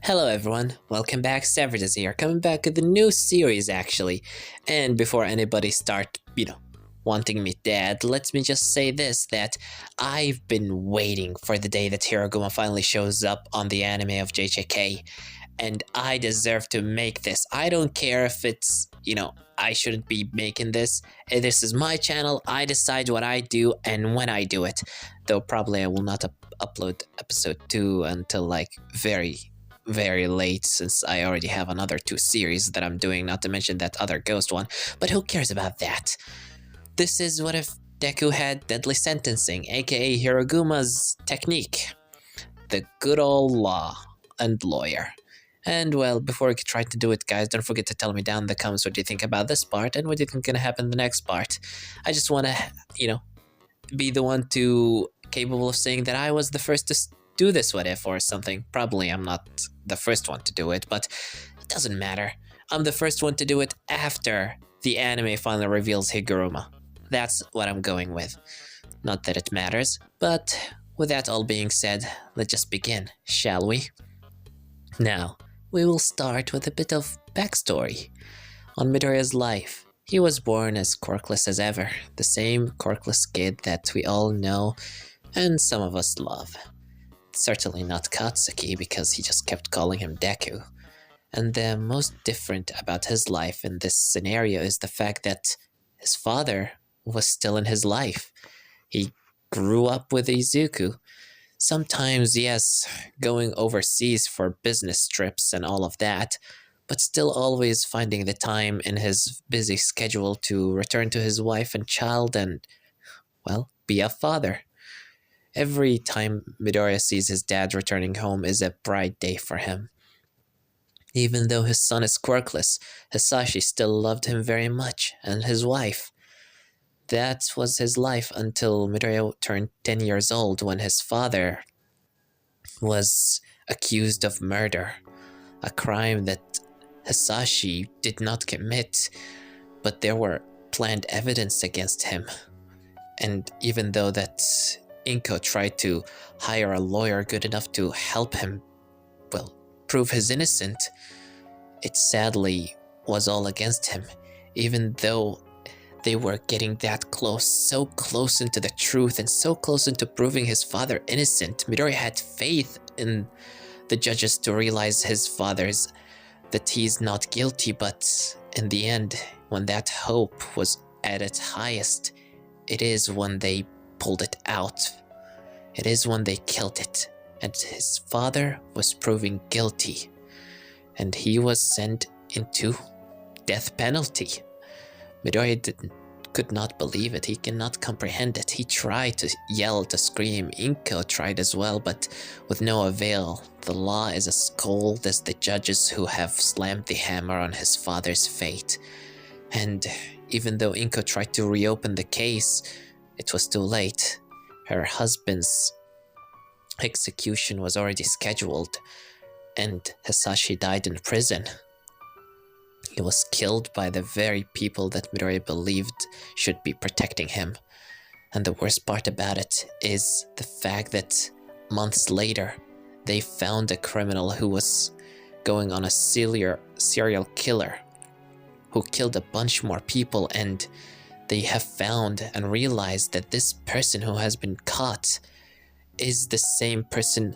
Hello everyone, welcome back, Severus here, coming back with a new series actually. And before anybody start, wanting me dead, let me just say this, that I've been waiting for the day that Hiraguma finally shows up on the anime of JJK. And I deserve to make this. I don't care if it's, I shouldn't be making this. This is my channel, I decide what I do and when I do it. Though probably I will not upload episode 2 until like very late, since I already have another 2 series that I'm doing, not to mention that other ghost one, but who cares about that? This is what if Deku had deadly sentencing, aka Hiraguma's technique. The good old law and lawyer. And well, before I try to do it, guys, don't forget to tell me down in the comments what you think about this part and what you think gonna happen in the next part. I just wanna, be the one capable of saying that I was the first to do this what if or something. Probably I'm not the first one to do it, but it doesn't matter. I'm the first one to do it after the anime finally reveals Higuruma. That's what I'm going with. Not that it matters, but with that all being said, let's just begin, shall we? Now, we will start with a bit of backstory on Midoriya's life. He was born as quirkless as ever, the same quirkless kid that we all know and some of us love. Certainly not Katsuki, because he just kept calling him Deku. And the most different about his life in this scenario is the fact that his father was still in his life. He grew up with Izuku. Sometimes, yes, going overseas for business trips and all of that, but still always finding the time in his busy schedule to return to his wife and child and, well, be a father. Every time Midoriya sees his dad returning home is a bright day for him. Even though his son is quirkless, Hisashi still loved him very much, and his wife. That was his life until Midoriya turned 10 years old, when his father was accused of murder, a crime that Hisashi did not commit, but there were planned evidence against him. And even though that Inko tried to hire a lawyer good enough to help him, prove his innocent, it sadly was all against him. Even though they were getting that close, so close into the truth and so close into proving his father innocent, Midoriya had faith in the judges to realize that he's not guilty, but in the end, when that hope was at its highest, it is when they pulled it out. It is when they killed it, and his father was proven guilty, and he was sent into death penalty. Midoriya could not believe it. He cannot comprehend it. He tried to yell, to scream. Inko tried as well, but with no avail. The law is as cold as the judges who have slammed the hammer on his father's fate. And even though Inko tried to reopen the case, it was too late. Her husband's execution was already scheduled, and Hisashi died in prison. He was killed by the very people that Midoriya believed should be protecting him. And the worst part about it is the fact that months later, they found a criminal who was going on a serial killer who killed a bunch more people, and they have found and realized that this person who has been caught is the same person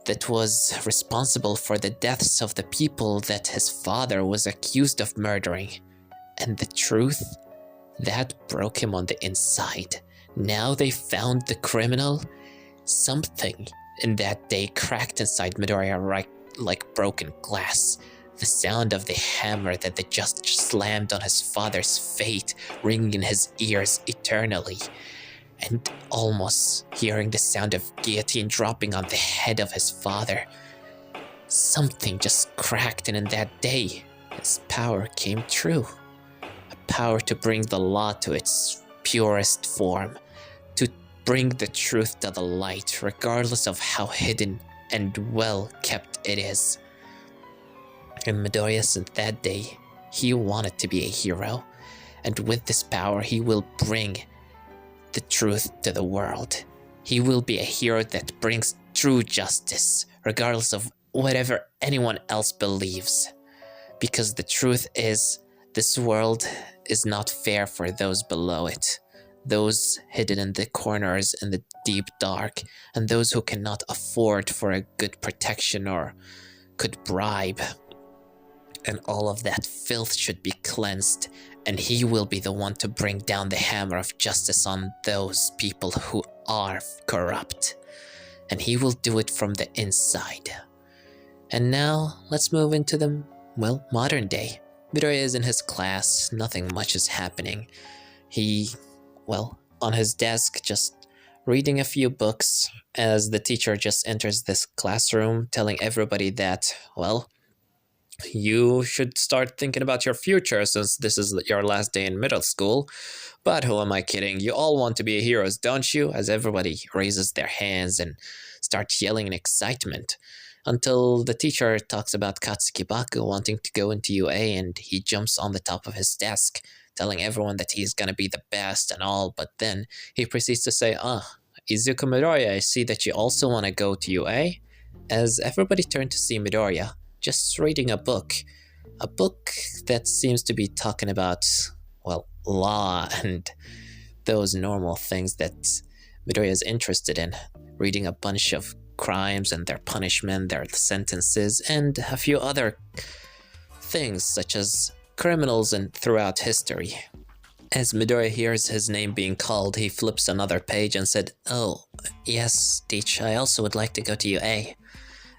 that was responsible for the deaths of the people that his father was accused of murdering. And the truth, that broke him on the inside. Now they found the criminal. Something in that day cracked inside Midoriya like broken glass. The sound of the hammer that the judge slammed on his father's fate ringing in his ears eternally. And almost hearing the sound of guillotine dropping on the head of his father. Something just cracked, and in that day, his power came true. A power to bring the law to its purest form, to bring the truth to the light, regardless of how hidden and well kept it is. And Midoriya, since that day, he wanted to be a hero, and with this power he will bring the truth to the world. He will be a hero that brings true justice, regardless of whatever anyone else believes. Because the truth is, this world is not fair for those below it. Those hidden in the corners in the deep dark, and those who cannot afford for a good protection or could bribe. And all of that filth should be cleansed, and he will be the one to bring down the hammer of justice on those people who are corrupt. And he will do it from the inside. And now, let's move into the, well, modern day. Midoriya is in his class, nothing much is happening. He, well, on his desk, just reading a few books as the teacher just enters this classroom telling everybody that, well, you should start thinking about your future since this is your last day in middle school. But who am I kidding? You all want to be heroes, don't you? As everybody raises their hands and starts yelling in excitement. Until the teacher talks about Katsuki Baku wanting to go into UA, and he jumps on the top of his desk, telling everyone that he's gonna be the best and all, but then he proceeds to say, Izuku Midoriya, I see that you also want to go to UA? As everybody turned to see Midoriya, just reading a book that seems to be talking about, well, law and those normal things that Midoriya is interested in, reading a bunch of crimes and their punishment, their sentences, and a few other things such as criminals and throughout history. As Midoriya hears his name being called, he flips another page and said, "Oh, yes, teach, I also would like to go to UA."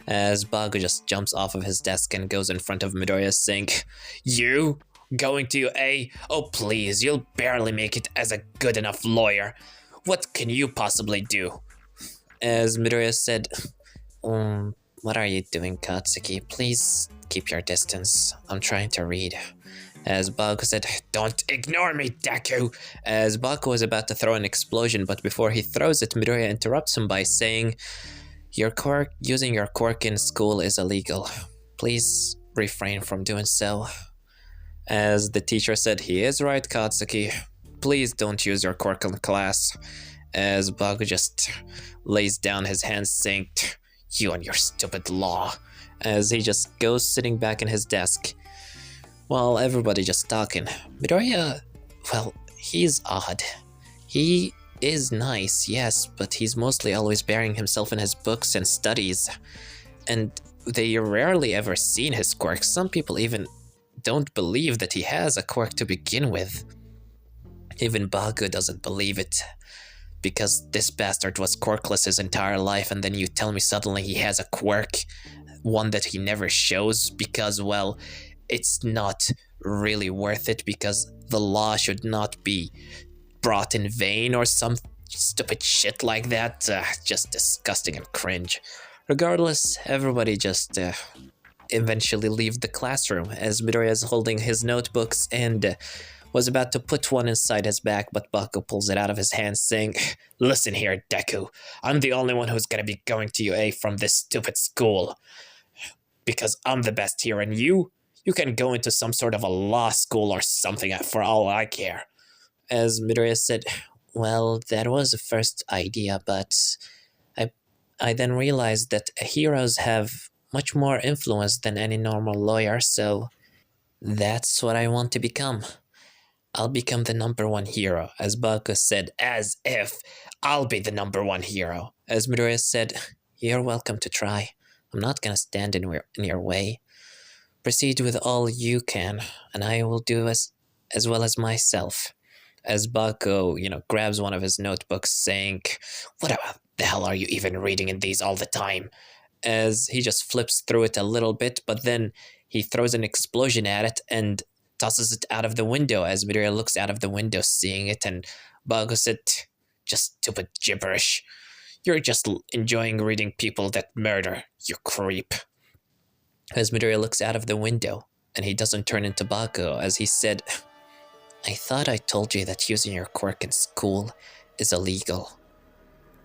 As Baku just jumps off of his desk and goes in front of Midoriya saying, "You? Going to UA? Oh please, you'll barely make it as a good enough lawyer. What can you possibly do?" As Midoriya said, "What are you doing, Katsuki? Please keep your distance. I'm trying to read." As Baku said, "Don't ignore me, Deku!" As Baku was about to throw an explosion, but before he throws it, Midoriya interrupts him by saying, using your quirk in school is illegal. Please refrain from doing so." As the teacher said, "He is right, Katsuki. Please don't use your quirk in class." As Baku just lays down his hands saying, "You and your stupid law." As he just goes sitting back in his desk. While everybody just talking. Midoriya, well, he's odd. He is nice, yes, but he's mostly always burying himself in his books and studies. And they rarely ever seen his quirks. Some people even don't believe that he has a quirk to begin with. Even Baku doesn't believe it. Because this bastard was quirkless his entire life, and then you tell me suddenly he has a quirk, one that he never shows because, well, it's not really worth it because the law should not be brought in vain or some stupid shit like that. Just disgusting and cringe. Regardless, everybody just eventually leave the classroom as Midoriya is holding his notebooks and was about to put one inside his bag, but Baku pulls it out of his hands saying, "Listen here, Deku. I'm the only one who's gonna be going to UA from this stupid school. Because I'm the best here, and you can go into some sort of a law school or something for all I care." As Midoriya said, "Well, that was a first idea, but I then realized that heroes have much more influence than any normal lawyer, so that's what I want to become. I'll become the #1 hero," as Baku said, "As if I'll be the #1 hero." As Midoriya said, "You're welcome to try. I'm not gonna stand in your way. Proceed with all you can, and I will do as well as myself." As Baku, grabs one of his notebooks saying, "What the hell are you even reading in these all the time?" As he just flips through it a little bit, but then he throws an explosion at it and tosses it out of the window as Midoriya looks out of the window seeing it, and Baku said, "Just stupid gibberish. You're just enjoying reading people that murder, you creep." As Midoriya looks out of the window, and he doesn't turn into Baku, as he said, "I thought I told you that using your quirk in school is illegal.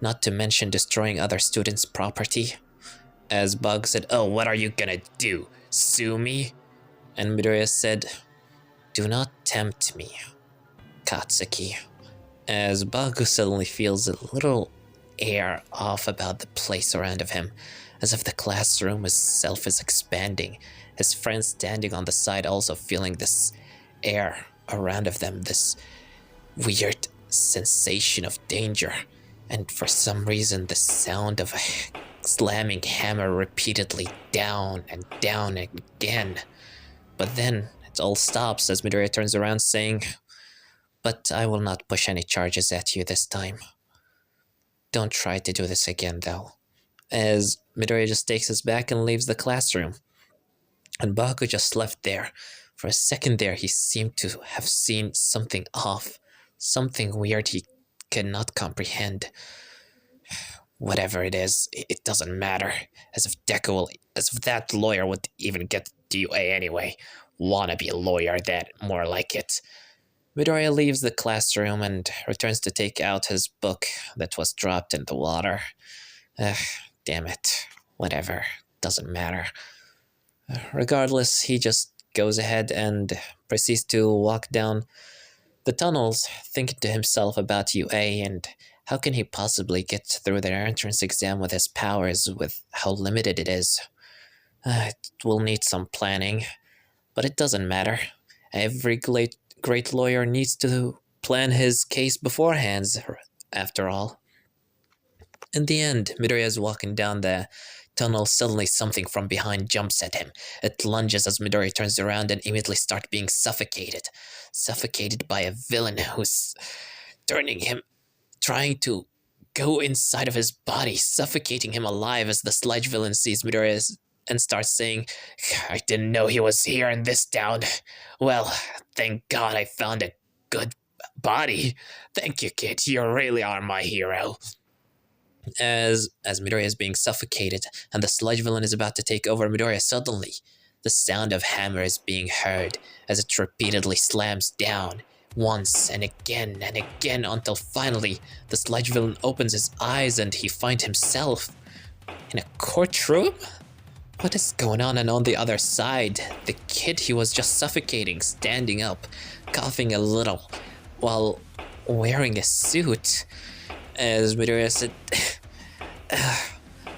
Not to mention destroying other students' property." As Baku said, "Oh, what are you gonna do? Sue me?" And Midoriya said, "Do not tempt me, Katsuki." As Baku suddenly feels a little air off about the place around of him, as if the classroom itself is expanding. His friends standing on the side also feeling this air around of them, this weird sensation of danger. And for some reason, the sound of a slamming hammer repeatedly down and down again. But then it all stops as Midoriya turns around saying, "But I will not push any charges at you this time. Don't try to do this again, though." As Midoriya just takes his back and leaves the classroom. And Baku just left there. For a second there, he seemed to have seen something off, something weird he could not comprehend. Whatever it is, it doesn't matter. As if that lawyer would even get DUA anyway. Wannabe lawyer, that more like it. Midoriya leaves the classroom and returns to take out his book that was dropped in the water. Damn it. Whatever. Doesn't matter. Regardless, he just goes ahead and proceeds to walk down the tunnels, thinking to himself about UA and how can he possibly get through their entrance exam with his powers, with how limited it is. It will need some planning, but it doesn't matter. Every great lawyer needs to plan his case beforehand, after all. In the end, Midoriya is walking down the tunnel. Suddenly something from behind jumps at him. It lunges as Midoriya turns around and immediately starts being suffocated. Suffocated by a villain who's turning him, trying to go inside of his body, suffocating him alive as the sludge villain sees Midoriya and starts saying, "I didn't know he was here in this town. Well, thank God I found a good body. Thank you, kid. You really are my hero." As Midoriya is being suffocated and the sludge villain is about to take over Midoriya, suddenly the sound of hammer is being heard as it repeatedly slams down once and again until finally the sludge villain opens his eyes and he finds himself in a courtroom? What is going on? And on the other side, the kid he was just suffocating, standing up, coughing a little while wearing a suit. As Midoriya said,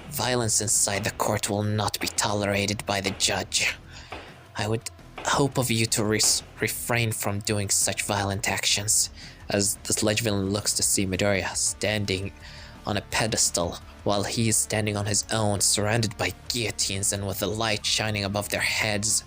"Violence inside the court will not be tolerated by the judge. I would hope of you to refrain from doing such violent actions." As the sludge villain looks to see Midoriya standing on a pedestal while he is standing on his own, surrounded by guillotines and with the light shining above their heads.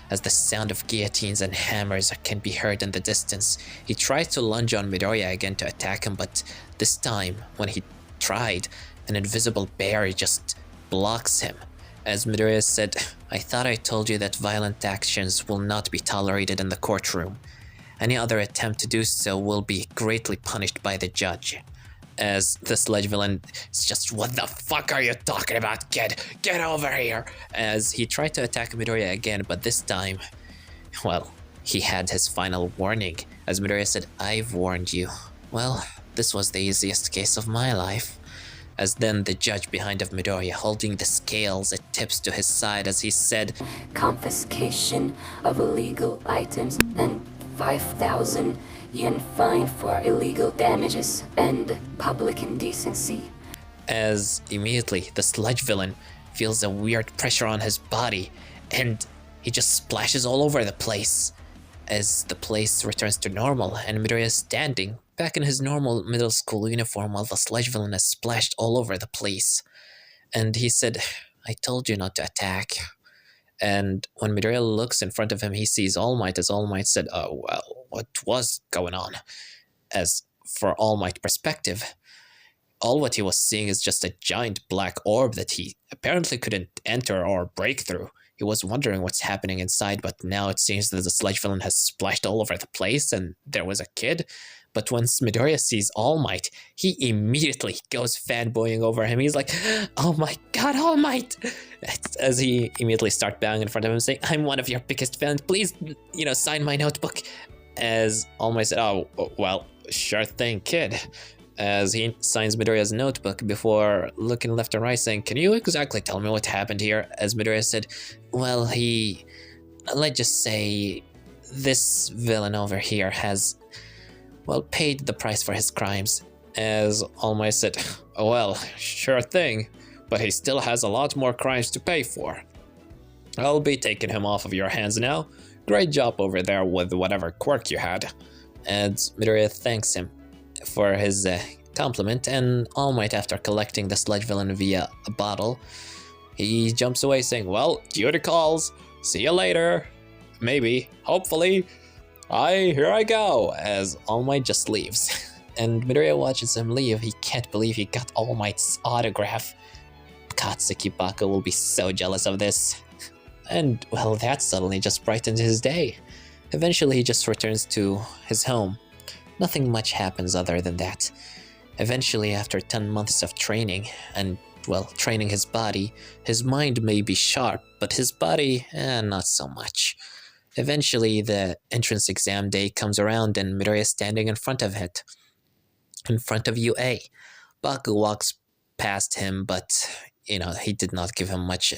As the sound of guillotines and hammers can be heard in the distance, he tries to lunge on Midoriya again to attack him, but this time, when he tried, an invisible barrier just blocks him. As Midoriya said, "I thought I told you that violent actions will not be tolerated in the courtroom. Any other attempt to do so will be greatly punished by the judge." As the sludge villain is just, "What the fuck are you talking about, kid? Get over here!" As he tried to attack Midoriya again, but this time, well, he had his final warning. As Midoriya said, "I've warned you. Well, this was the easiest case of my life." As then the judge behind of Midoriya holding the scales, it tips to his side as he said, "Confiscation of illegal items and 5,000 yen fine for illegal damages and public indecency." As immediately the sludge villain feels a weird pressure on his body and he just splashes all over the place. As the place returns to normal and Midoriya is standing back in his normal middle school uniform while the sludge villain has splashed all over the place. And he said, "I told you not to attack." And when Midoriya looks in front of him, he sees All Might, as All Might said, "Oh, well, what was going on?" As for All Might perspective, all what he was seeing is just a giant black orb that he apparently couldn't enter or break through. He was wondering what's happening inside, but now it seems that the sludge villain has splashed all over the place and there was a kid. But once Midoriya sees All Might, he immediately goes fanboying over him. He's like, "Oh my god, All Might!" As he immediately starts bowing in front of him saying, "I'm one of your biggest fans. Please, sign my notebook." As All Might said, "Oh, well, sure thing, kid." As he signs Midoriya's notebook before looking left and right saying, "Can you exactly tell me what happened here?" As Midoriya said, "Well, let's just say this villain over here has, well, paid the price for his crimes." As All Might said, "Oh, well, sure thing. but he still has a lot more crimes to pay for. I'll be taking him off of your hands now. Great job over there with whatever quirk you had. And Midoriya thanks him for his compliment, and All Might, after collecting the sludge villain via a bottle, he jumps away saying, well, duty calls. See you later. Maybe. Hopefully. Here I go, as All Might just leaves. And Midoriya watches him leave. He can't believe he got All Might's autograph. Katsuki Bako will be so jealous of this. And, well, that suddenly just brightens his day. Eventually, he just returns to his home. Nothing much happens other than that. Eventually, after 10 months of training, and, well, training his body, his mind may be sharp, but his body, not so much. Eventually, the entrance exam day comes around, and Midoriya is standing in front of it. In front of UA. Baku walks past him, but, he did not give him much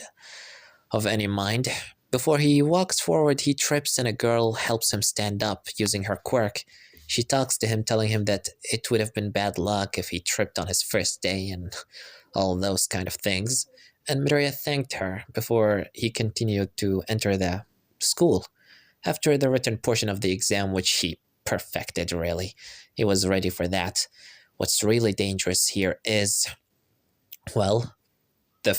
of any mind. Before he walks forward, he trips and a girl helps him stand up using her quirk. She talks to him, telling him that it would have been bad luck if he tripped on his first day and all those kind of things. And Midoriya thanked her before he continued to enter the school. After the written portion of the exam, which he perfected, really. He was ready for that. What's really dangerous here is, well, the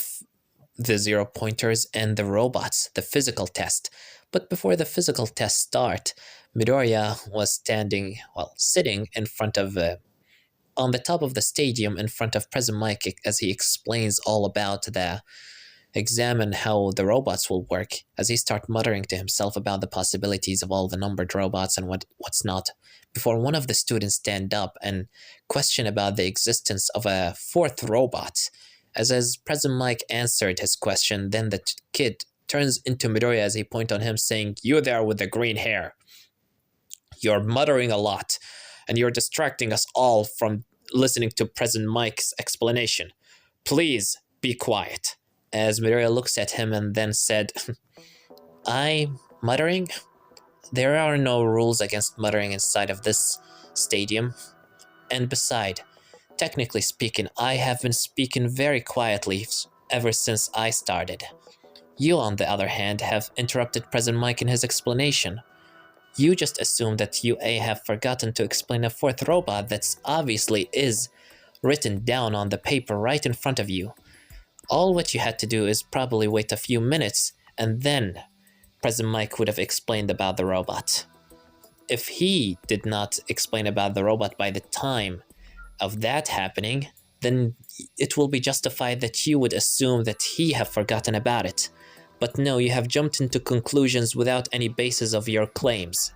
0-pointers and the robots, the physical test. But before the physical test start, Midoriya was sitting in front of, on the top of the stadium in front of President Mike as he explains all about the exam and how the robots will work, as he starts muttering to himself about the possibilities of all the numbered robots and what's not, before one of the students stand up and question about the existence of a fourth robot. As President Mike answered his question, then the kid turns into Midoriya as he points on him, saying, you there with the green hair. You're muttering a lot, and you're distracting us all from listening to President Mike's explanation. Please be quiet. As Midoriya looks at him and then said, I'm muttering? There are no rules against muttering inside of this stadium. And beside, technically speaking, I have been speaking very quietly ever since I started. You, on the other hand, have interrupted President Mike in his explanation. You just assume that UA have forgotten to explain a fourth robot that obviously is written down on the paper right in front of you. All what you had to do is probably wait a few minutes, and then President Mike would have explained about the robot. If he did not explain about the robot by the time of that happening, then it will be justified that you would assume that he have forgotten about it. But no, you have jumped into conclusions without any basis of your claims.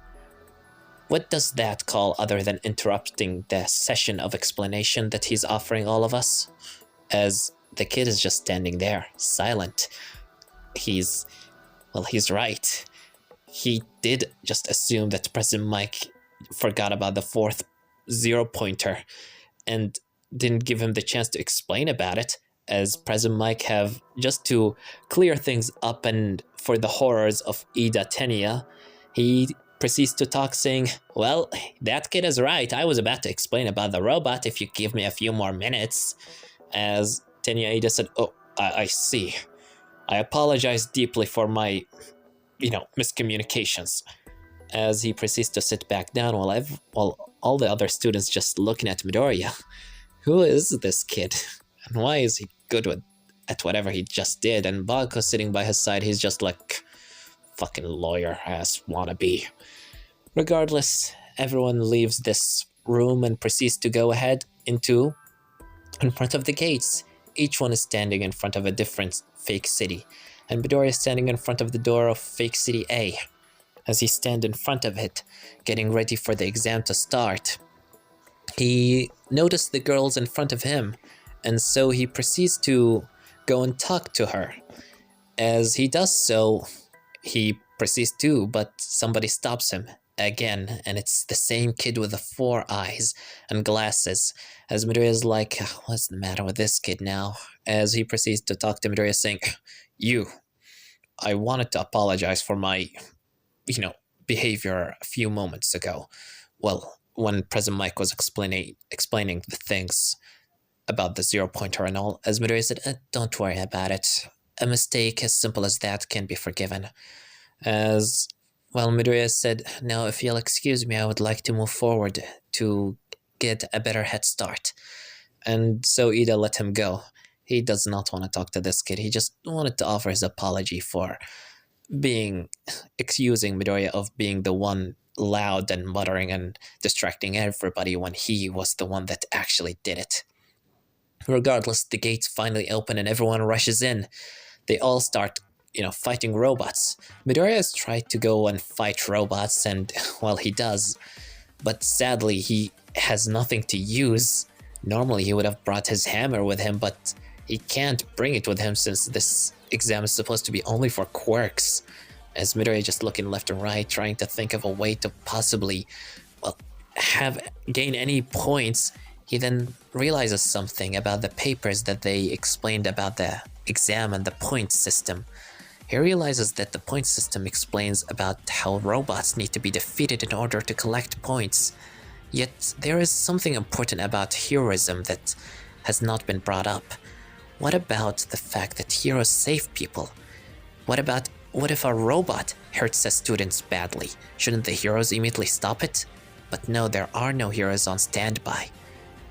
What does that call other than interrupting the session of explanation that he's offering all of us? As the kid is just standing there, silent. He's right. He did just assume that President Mike forgot about the fourth 0-pointer and didn't give him the chance to explain about it, as President Mike have, just to clear things up and for the horrors of Ida Tenya, he proceeds to talk saying, well, that kid is right. I was about to explain about the robot if you give me a few more minutes. As Tenya Ida said, oh, I see. I apologize deeply for my, miscommunications. As he proceeds to sit back down while all the other students just looking at Midoriya. Who is this kid? And why is he good at whatever he just did? And Baku sitting by his side, he's just like, fucking lawyer-ass wannabe. Regardless, everyone leaves this room and proceeds to go ahead in front of the gates. Each one is standing in front of a different fake city, and Midoriya is standing in front of the door of fake city A. As he stands in front of it, getting ready for the exam to start, he noticed the girls in front of him, and so he proceeds to go and talk to her. As he does so, he proceeds to, but somebody stops him again, and it's the same kid with the 4 eyes and glasses. As Midoriya is like, what's the matter with this kid now? As he proceeds to talk to Midoriya saying, I wanted to apologize for my, behavior a few moments ago. Well, when President Mike was explaining the things about the 0 pointer and all, as Midoriya said, don't worry about it. A mistake as simple as that can be forgiven. As well, Midoriya said, now if you'll excuse me, I would like to move forward to get a better head start. And so Ida let him go. He does not want to talk to this kid. He just wanted to offer his apology for accusing Midoriya of being the one loud and muttering and distracting everybody when he was the one that actually did it. Regardless, the gates finally open and everyone rushes in. They all start, fighting robots. Midoriya has tried to go and fight robots, and, well, he does. But sadly, he has nothing to use. Normally, he would have brought his hammer with him, but he can't bring it with him since this exam is supposed to be only for quirks. As Midoriya just looking left and right, trying to think of a way to possibly, gain any points, he then realizes something about the papers that they explained about the exam and the point system. He realizes that the point system explains about how robots need to be defeated in order to collect points. Yet there is something important about heroism that has not been brought up. What about the fact that heroes save people? What if a robot hurts a student badly? Shouldn't the heroes immediately stop it? But no, there are no heroes on standby,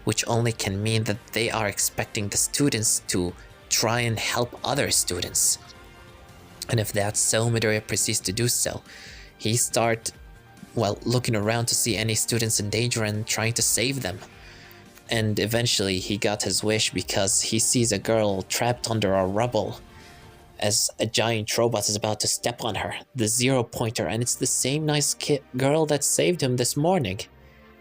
which only can mean that they are expecting the students to try and help other students. And if that's so, Midoriya proceeds to do so. He starts, looking around to see any students in danger and trying to save them. And eventually he got his wish because he sees a girl trapped under a rubble as a giant robot is about to step on her, the 0-pointer, and it's the same nice girl that saved him this morning.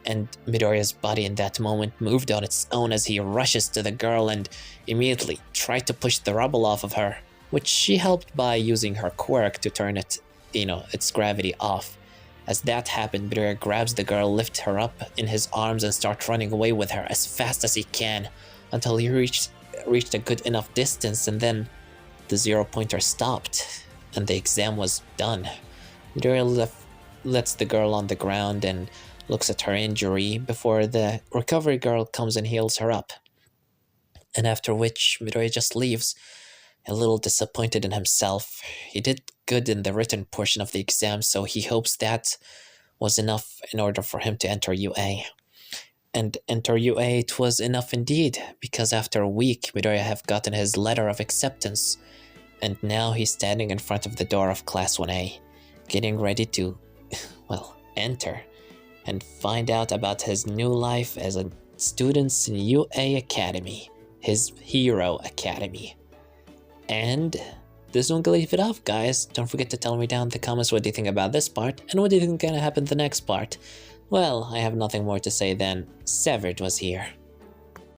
And Midoriya's body in that moment moved on its own as he rushes to the girl and immediately tried to push the rubble off of her, which she helped by using her quirk to turn its gravity off. As that happened, Midoriya grabs the girl, lifts her up in his arms, and starts running away with her as fast as he can until he reached a good enough distance, and then the 0-pointer stopped and the exam was done. Midoriya lets the girl on the ground and looks at her injury before the recovery girl comes and heals her up. And after which, Midoriya just leaves, a little disappointed in himself. He did good in the written portion of the exam, so he hopes that was enough in order for him to enter UA. And enter UA it was enough indeed, because after a week, Midoriya have gotten his letter of acceptance, and now he's standing in front of the door of Class 1A, getting ready to, enter and find out about his new life as a student in UA Academy, his hero academy. And this is when we leave it off, guys. Don't forget to tell me down in the comments what do you think about this part, and what do you think is gonna happen in the next part. Well, I have nothing more to say than Severed was here.